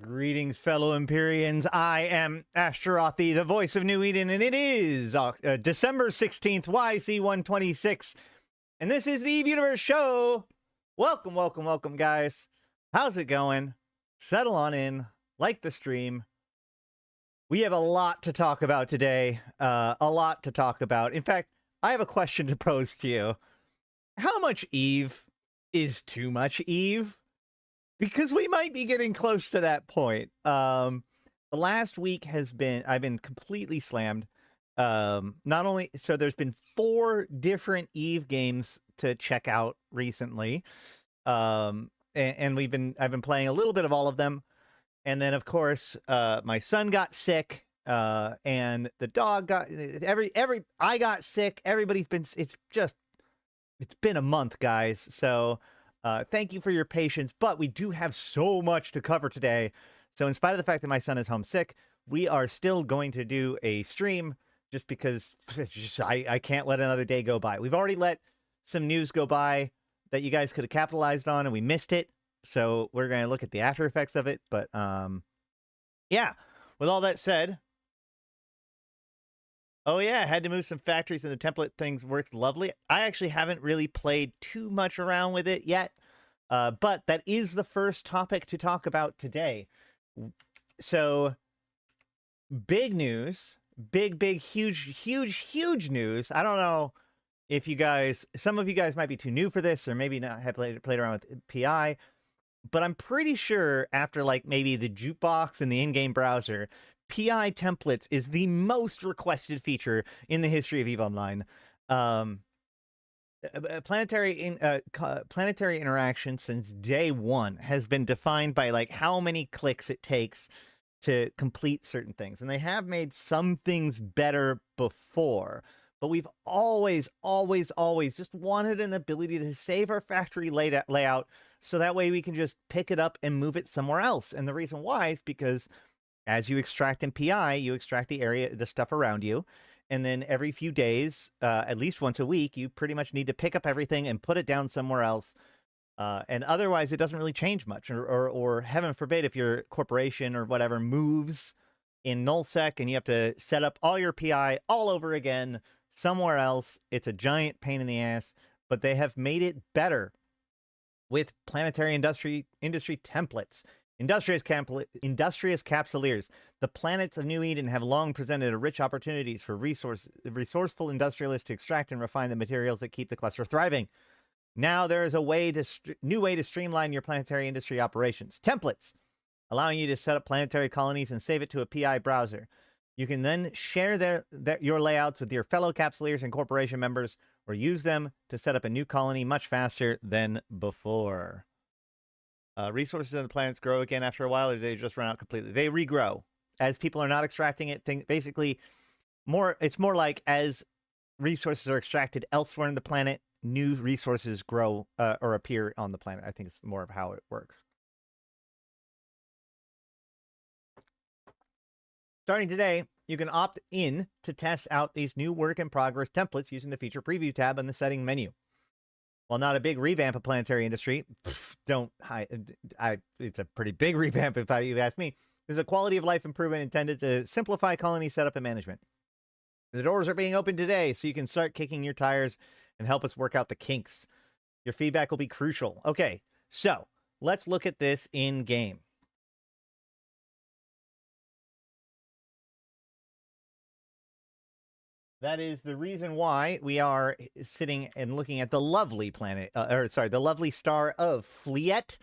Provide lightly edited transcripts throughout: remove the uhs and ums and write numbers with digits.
Greetings, fellow Empyreans. I am Ashtarothi, the voice of New Eden, and it is December 16th, YC126. And this is the Eve Universe Show. Welcome, welcome, welcome, guys. How's it going? Settle on in, like the stream. We have a lot to talk about today. A lot to talk about. In fact, I have a question to pose to you. How much Eve is too much Eve? Because we might be getting close to that point. The last week I've been completely slammed. Not only, so there's been 4 different Eve games to check out recently. And I've been playing a little bit of all of them. And then of course, my son got sick, and the dog got, I got sick. Everybody's been, it's been a month, guys. So, thank you for your patience, but we do have so much to cover today. So in spite of the fact that my son is homesick, we are still going to do a stream just because I can't let another day go by. We've already let some news go by that you guys could have capitalized on and we missed it. So we're going to look at the after effects of it. But yeah, with all that said, oh yeah, I had to move some factories and the template things works lovely. I actually haven't really played too much around with it yet, but that is the first topic to talk about today. So big news, big, huge news. I don't know if you guys, some of you guys might be too new for this or maybe not have played around with PI, but I'm pretty sure after like maybe the jukebox and the in-game browser, PI templates is the most requested feature in the history of EVE Online. Planetary interaction since day one has been defined by like how many clicks it takes to complete certain things. And they have made some things better before, but we've always just wanted an ability to save our factory layout so that way we can just pick it up and move it somewhere else. And the reason why is because as you extract in PI, you extract the stuff around you. And then every few days, at least once a week, you pretty much need to pick up everything and put it down somewhere else. And otherwise, it doesn't really change much. Or heaven forbid, if your corporation or whatever moves in nullsec and you have to set up all your PI all over again somewhere else, it's a giant pain in the ass. But they have made it better with planetary industry templates. Industrious capsuleers. The planets of New Eden have long presented a rich opportunities for resourceful industrialists to extract and refine the materials that keep the cluster thriving. Now there is a new way to streamline your planetary industry operations. Templates, allowing you to set up planetary colonies and save it to a PI browser. You can then share your layouts with your fellow capsuleers and corporation members, or use them to set up a new colony much faster than before. Resources on the planets grow again after a while, or do they just run out completely? They regrow. As people are not extracting it, basically, it's more like as resources are extracted elsewhere in the planet, new resources grow or appear on the planet. I think it's more of how it works. Starting today, you can opt in to test out these new work-in-progress templates using the Feature Preview tab in the Setting menu. While not a big revamp of planetary industry, it's a pretty big revamp if you ask me. There's a quality of life improvement intended to simplify colony setup and management. The doors are being opened today, so you can start kicking your tires and help us work out the kinks. Your feedback will be crucial. Okay, so let's look at this in game. That is the reason why we are sitting and looking at the lovely planet, the lovely star of Fleet.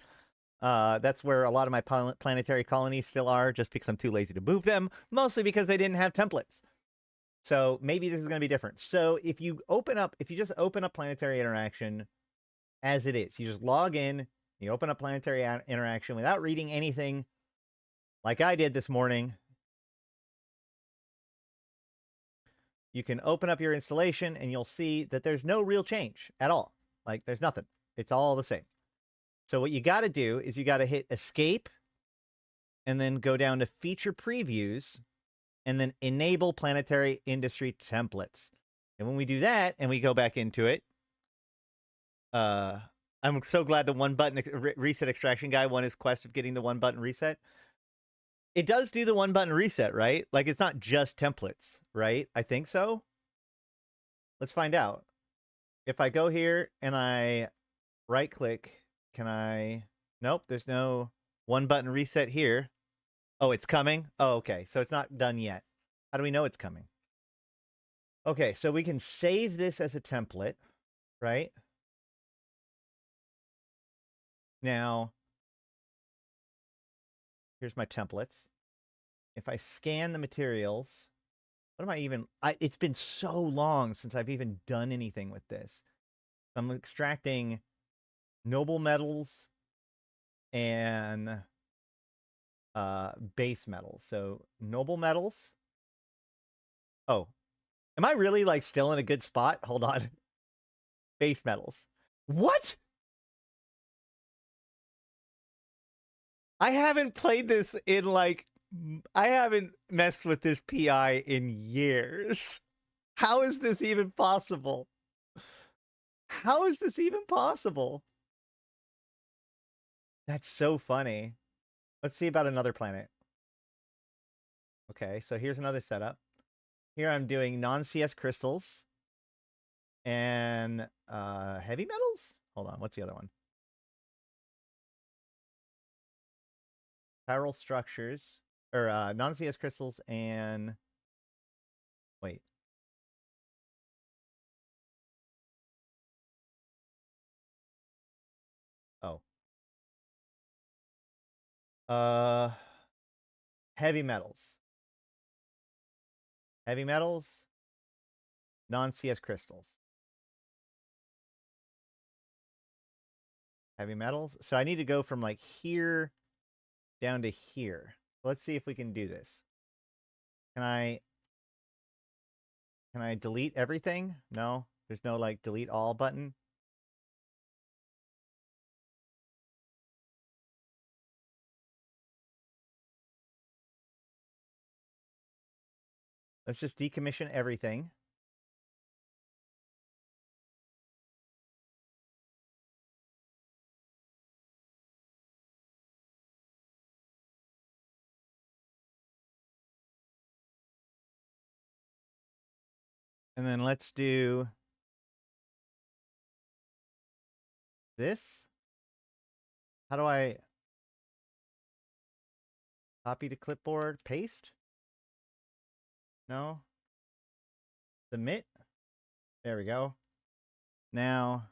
That's where a lot of my planetary colonies still are, just because I'm too lazy to move them, mostly because they didn't have templates. So maybe this is going to be different. So if you just open up planetary interaction as it is, you just log in, you open up planetary interaction without reading anything like I did this morning. You can open up your installation and you'll see that there's no real change at all. Like there's nothing. It's all the same. So what you got to do is you got to hit escape and then go down to feature previews and then enable planetary industry templates. And when we do that and we go back into it, I'm so glad the one button reset extraction guy won his quest of getting the one button reset. It does do the one button reset, right? Like it's not just templates, right? I think so. Let's find out. If I go here and I right click, can I? Nope, there's no one button reset here. Oh, it's coming? Oh, okay. So it's not done yet. How do we know it's coming? Okay, so we can save this as a template, right? Now, here's my templates. If I scan the materials, what am I even? It's been so long since I've even done anything with this. I'm extracting noble metals and base metals. So noble metals. Oh, am I really like still in a good spot? Hold on. Base metals. What? I haven't played this in like I haven't messed with this PI in years. How is this even possible? How is this even possible? That's so funny. Let's see about another planet. Okay, so here's another setup. Here I'm doing non-CS crystals and heavy metals? Hold on, what's the other one? Chiral structures or non-CS crystals and wait. Oh. Heavy metals. Heavy metals, non-CS crystals. Heavy metals. So I need to go from like here down to here. Let's see if we can do this. Can I delete everything? No. There's no like delete all button. Let's just decommission everything. And then let's do this. How do I copy to clipboard, paste? No. Submit. There we go. Now,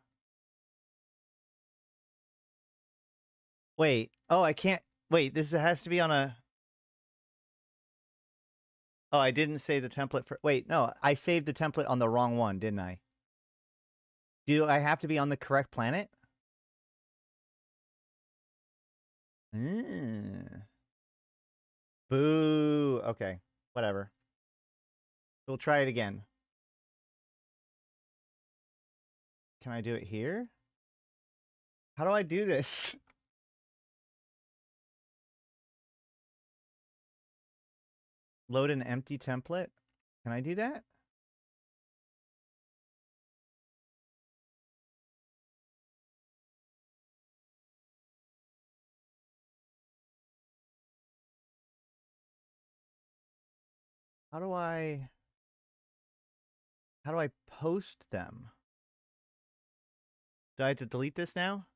wait. Oh, I can't. Wait, this has to be on a. Oh, I didn't save the template for. Wait, no, I saved the template on the wrong one, didn't I? Do I have to be on the correct planet? Mm. Boo. Okay, whatever. We'll try it again. Can I do it here? How do I do this? Load an empty template? Can I do that? How do I post them? Do I have to delete this now?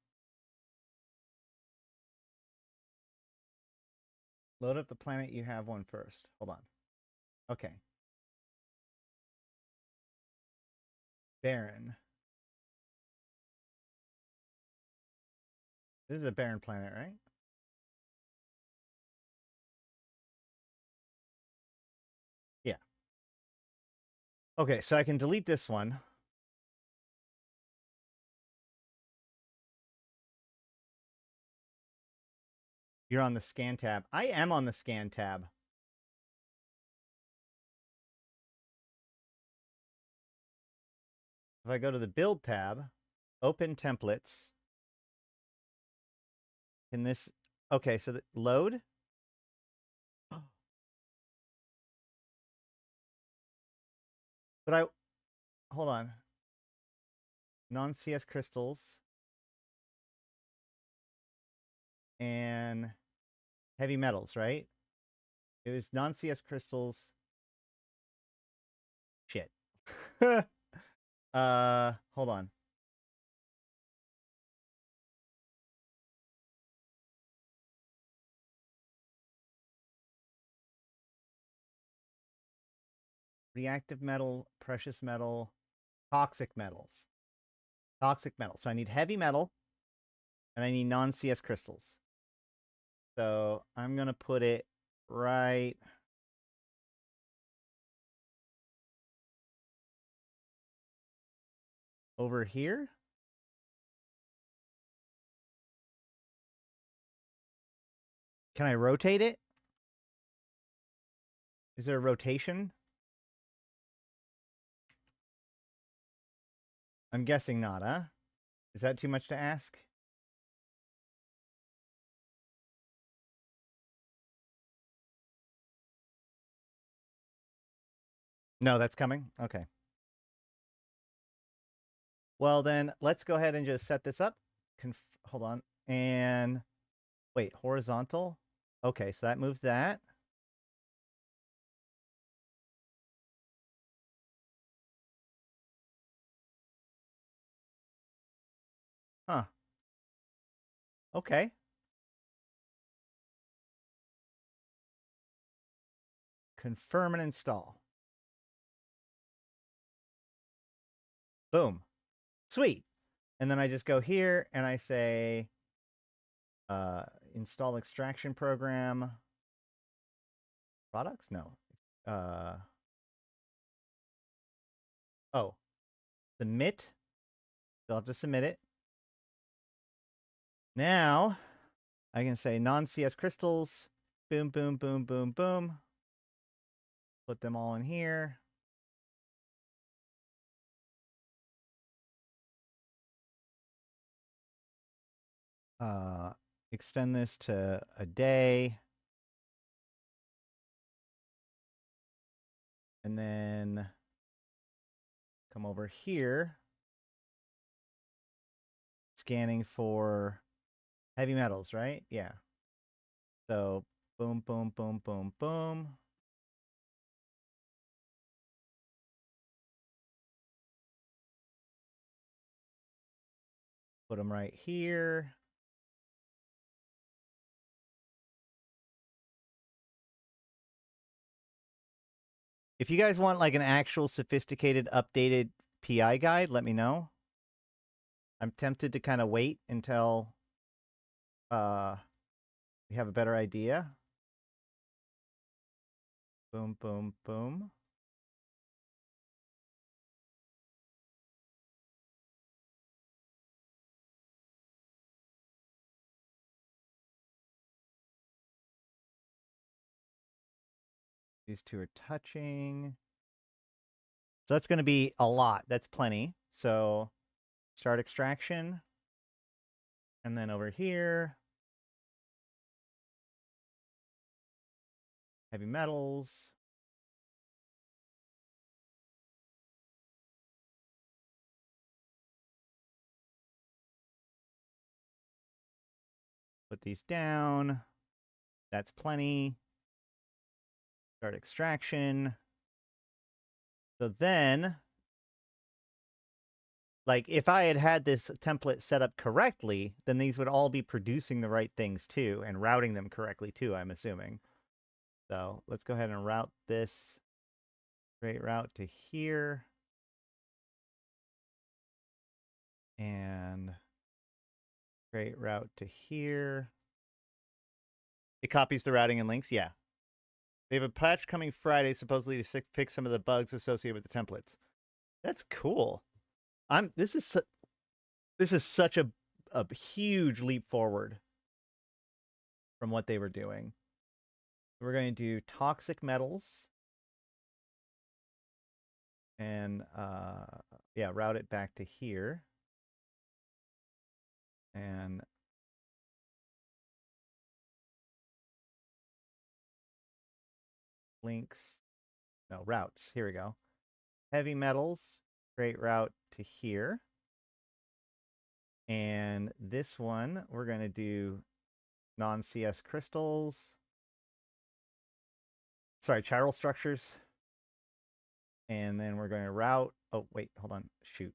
Load up the planet you have one first. Hold on. Okay. Barren. This is a barren planet, right? Yeah. Okay, so I can delete this one. You're on the scan tab. I am on the scan tab. If I go to the build tab, open templates, can this, okay, so the load. But hold on. Non-CS crystals and heavy metals, right? It was non-CS crystals. Shit. Hold on. Reactive metal, precious metal, toxic metals. Toxic metal. So I need heavy metal and I need non-CS crystals. So I'm going to put it right over here. Can I rotate it? Is there a rotation? I'm guessing not, huh? Is that too much to ask? No, that's coming? Okay. Well, then let's go ahead and just set this up. Hold on. And wait, horizontal? Okay, so that moves that. Huh. Okay. Confirm and install. Boom. Sweet. And then I just go here and I say install extraction program. Products? No. Oh. Submit. They'll have to submit it. Now I can say non-CS crystals. Boom, boom, boom, boom, boom. Put them all in here. Extend this to a day. And then come over here. Scanning for heavy metals, right? Yeah. So boom, boom, boom, boom, boom. Put them right here. If you guys want like an actual sophisticated updated PI guide, let me know. I'm tempted to kind of wait until we have a better idea. Boom, boom, boom. These two are touching. So that's going to be a lot. That's plenty. So start extraction. And then over here, heavy metals. Put these down. That's plenty. Start extraction. So then, like, if I had had this template set up correctly, then these would all be producing the right things too, and routing them correctly too, I'm assuming. So let's go ahead and route this straight route to here. And straight route to here. It copies the routing and links, yeah. They have a patch coming Friday, supposedly to fix some of the bugs associated with the templates. That's cool. This is such a huge leap forward from what they were doing. We're going to do toxic metals and yeah, route it back to here. And links, no, routes. Here we go. Heavy metals, straight route to here. And this one, we're going to do non-CS crystals. sorry, chiral structures. And then we're going to route. Oh, wait, hold on. Shoot.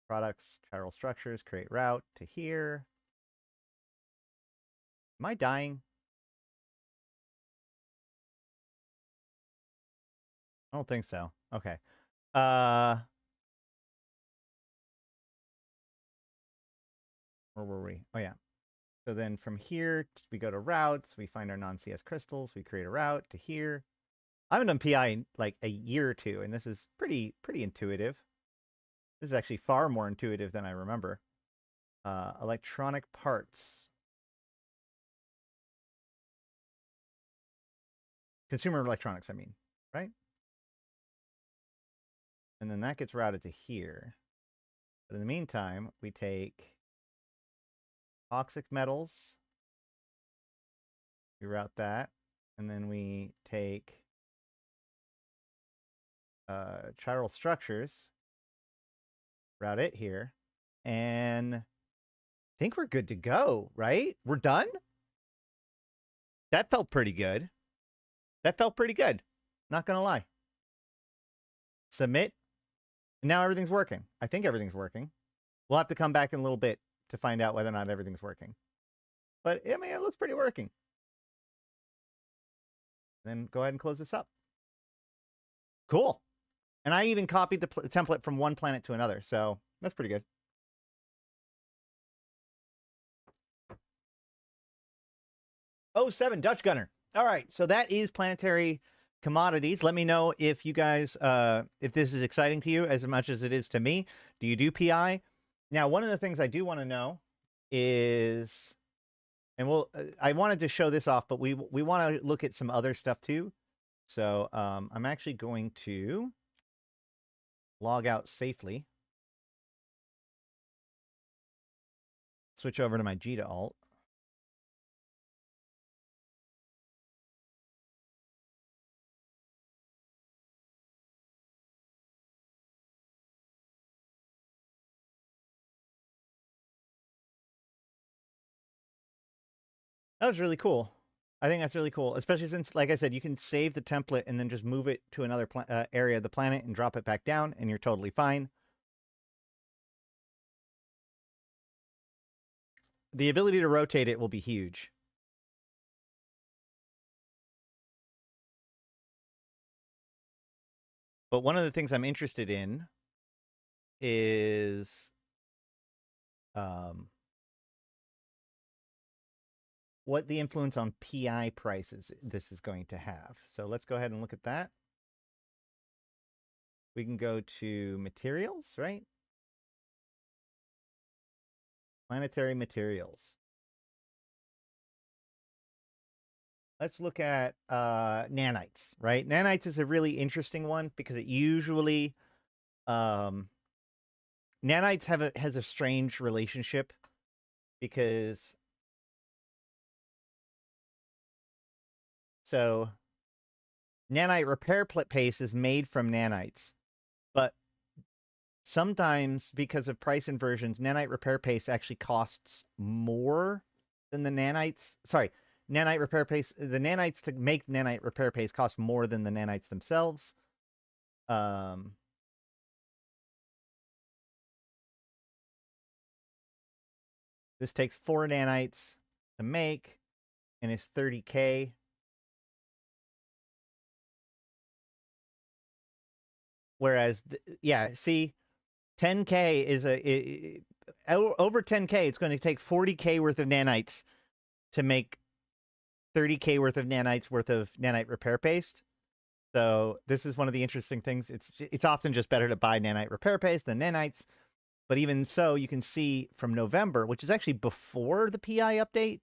Products, chiral structures, create route to here. Am I dying? I don't think so. Okay. Where were we? Oh, yeah. So then from here, we go to routes. We find our non-CS crystals. We create a route to here. I haven't done PI in like a year or two, and this is pretty intuitive. This is actually far more intuitive than I remember. Electronic parts. Consumer electronics, I mean, right? And then that gets routed to here. But in the meantime, we take toxic metals. We route that. And then we take chiral structures. Route it here. And I think we're good to go, right? We're done? That felt pretty good. That felt pretty good. Not going to lie. Submit. And now everything's working. I think everything's working. We'll have to come back in a little bit to find out whether or not everything's working. But, I mean, it looks pretty working. Then go ahead and close this up. Cool. And I even copied the template from one planet to another. So that's pretty good. Oh, 7 Dutch Gunner. All right. So that is planetary commodities. Let me know if you guys, if this is exciting to you as much as it is to me. Do you do PI? Now, one of the things I do want to know is, and I wanted to show this off, but we want to look at some other stuff too. So I'm actually going to log out safely. Switch over to my G to Alt. That was really cool. I think that's really cool, especially since, like I said, you can save the template and then just move it to another area of the planet and drop it back down, and you're totally fine. The ability to rotate it will be huge. But one of the things I'm interested in is what the influence on PI prices this is going to have. So let's go ahead and look at that. We can go to materials, right? Planetary materials. Let's look at nanites, right? Nanites is a really interesting one because it usually nanites has a strange relationship because so nanite repair paste is made from nanites, but sometimes because of price inversions, nanite repair paste actually costs more than the nanites. Sorry, nanite repair paste. The nanites to make nanite repair paste cost more than the nanites themselves. This takes 4 nanites to make, and it's 30K. Whereas, yeah, see, 10K is over 10K. It's going to take 40K worth of nanites to make 30K worth of nanites worth of nanite repair paste. So this is one of the interesting things. It's often just better to buy nanite repair paste than nanites. But even so, you can see from November, which is actually before the PI update.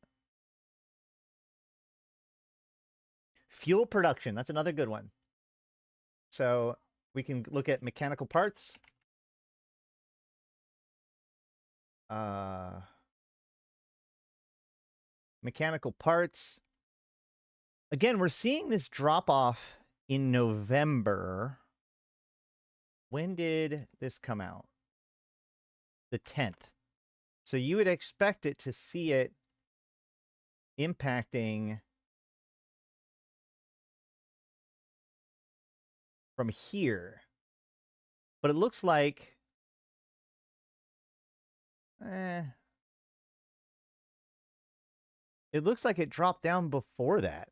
Fuel production, that's another good one. So we can look at mechanical parts. Mechanical parts. Again, we're seeing this drop off in November. When did this come out? The 10th. So you would expect it to see it impacting from here. But it looks like it looks like it dropped down before that.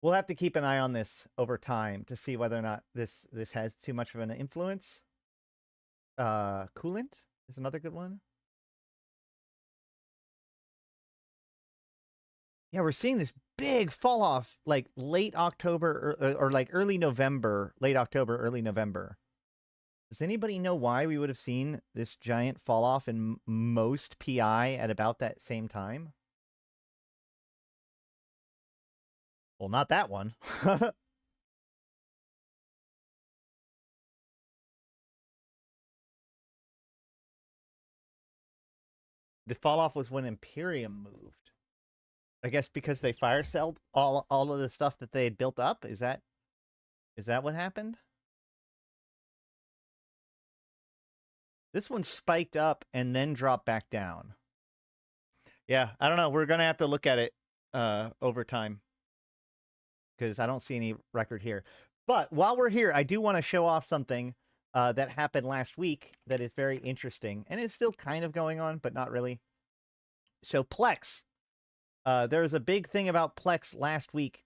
We'll have to keep an eye on this over time to see whether or not this has too much of an influence. Coolant is another good one. Yeah, we're seeing this big fall off like late October or like early November, late October, early November. Does anybody know why we would have seen this giant fall off in most PI at about that same time? Well, not that one. The fall off was when Imperium moved. I guess because they fire selled all of the stuff that they had built up. Is that what happened? This one spiked up and then dropped back down. Yeah, I don't know. We're gonna have to look at it over time because I don't see any record here. But while we're here, I do want to show off something that happened last week that is very interesting, and it's still kind of going on, but not really. So Plex, there was a big thing about Plex last week,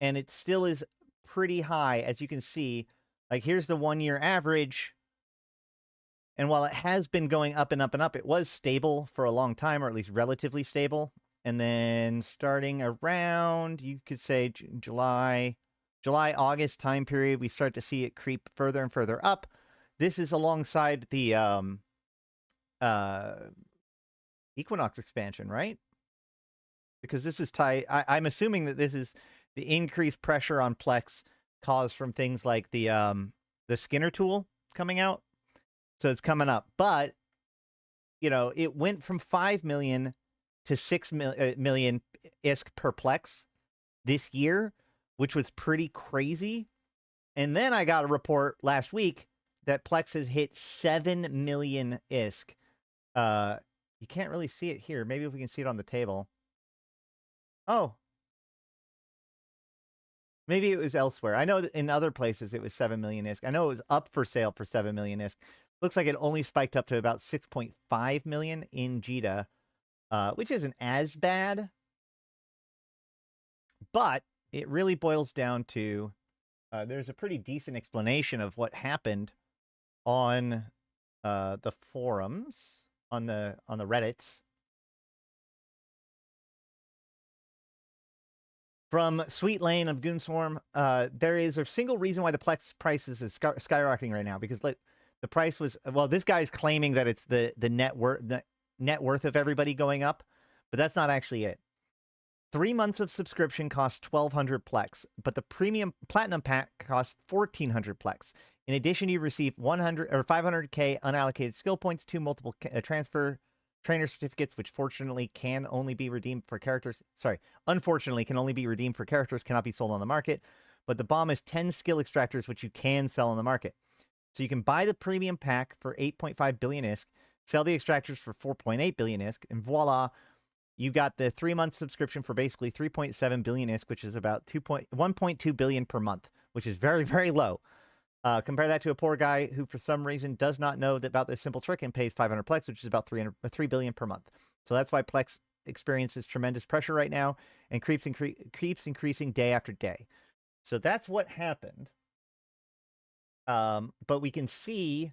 and it still is pretty high, as you can see. Like, here's the 1-year average. And while it has been going up and up and up, it was stable for a long time, or at least relatively stable. And then starting around, you could say July, August time period, we start to see it creep further and further up. This is alongside the Equinox expansion, right? Because this is tied. I'm assuming that this is the increased pressure on Plex caused from things like the Skinner tool coming out. So it's coming up. But, you know, it went from 5 million to 6 million ISK per Plex this year, which was pretty crazy. And then I got a report last week that Plex has hit 7 million ISK. You can't really see it here. Maybe if we can see it on the table. Oh. Maybe it was elsewhere. I know that in other places it was 7 million ISK. I know it was up for sale for 7 million ISK. Looks like it only spiked up to about 6.5 million in JITA, which isn't as bad. But it really boils down to there's a pretty decent explanation of what happened on the forums, on the Reddits. From Sweet Lane of Goonswarm, there is a single reason why the Plex prices is skyrocketing right now, because like, the price was, well, this guy's claiming that it's the net worth of everybody going up, but that's not actually it. 3 months of subscription costs 1,200 Plex, but the premium platinum pack costs 1,400 Plex. In addition, you receive 100 or 500k unallocated skill points, 2 multiple transfer trainer certificates, which fortunately can only be redeemed for characters. Sorry, unfortunately can only be redeemed for characters, cannot be sold on the market. But the bomb is 10 skill extractors, which you can sell on the market. So you can buy the premium pack for 8.5 billion ISK, sell the extractors for 4.8 billion ISK, and voila, you got the 3-month subscription for basically 3.7 billion ISK, which is about 1.2 billion per month, which is very, very low. Compare that to a poor guy who, for some reason, does not know about this simple trick and pays 500 Plex, which is about 3 billion per month. So that's why Plex experiences tremendous pressure right now and keeps increasing day after day. So that's what happened. But we can see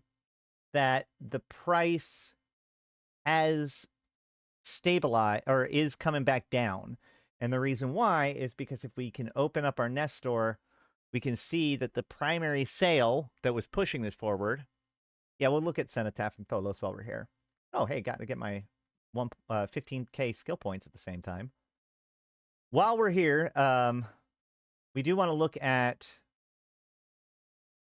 that the price has stabilized or is coming back down. And the reason why is because if we can open up our Nest store, we can see that the primary sale that was pushing this forward. Yeah, we'll look at Cenotaph and Tholos while we're here. Oh, hey, got to get my 15k skill points at the same time. While we're here, we do want to look at.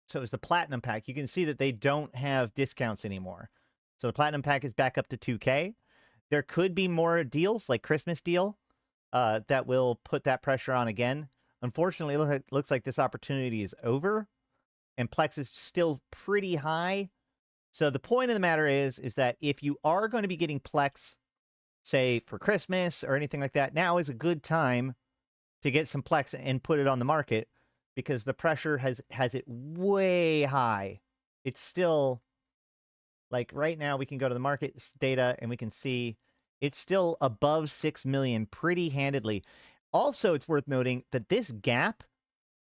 So it's the Platinum Pack. You can see that they don't have discounts anymore. So the Platinum Pack is back up to 2K. There could be more deals, like Christmas deal, that will put that pressure on again. Unfortunately, it looks like this opportunity is over, and Plex is still pretty high. So the point of the matter is that if you are going to be getting Plex, say, for Christmas or anything like that, now is a good time to get some Plex and put it on the market, because the pressure has it way high. It's still like right now we can go to the market data and we can see it's still above 6 million pretty handedly. Also, it's worth noting that this gap,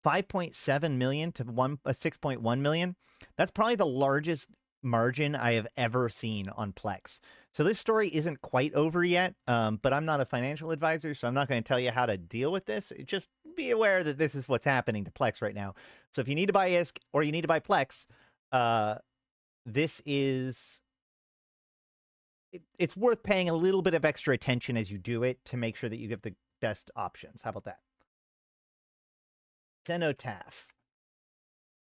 5.7 million to 6.1 million, that's probably the largest margin I have ever seen on Plex. So this story isn't quite over yet, but I'm not a financial advisor, so I'm not going to tell you how to deal with this. Just be aware that this is what's happening to Plex right now. So if you need to buy ISK or you need to buy Plex, this is... it's worth paying a little bit of extra attention as you do it to make sure that you get the best options. How about that? Cenotaph.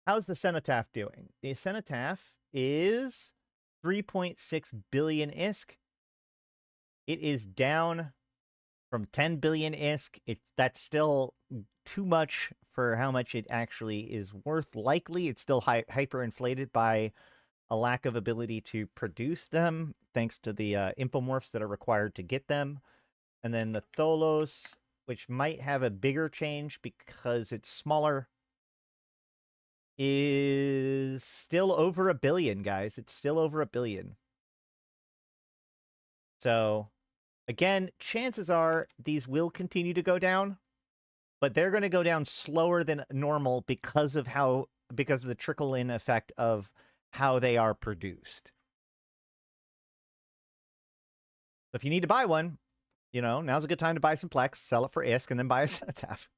How's the Cenotaph doing? The Cenotaph is 3.6 billion ISK. It is down from 10 billion ISK. That's still too much for how much it actually is worth. Likely, it's still hyperinflated by a lack of ability to produce them, thanks to the infomorphs that are required to get them. And then the Tholos, which might have a bigger change because it's smaller, is still over 1 billion, guys. It's still over 1 billion. So, again, chances are these will continue to go down, but they're going to go down slower than normal because of the trickle-in effect of how they are produced. If you need to buy one, now's a good time to buy some Plex, sell it for ISK, and then buy a Cenotaph.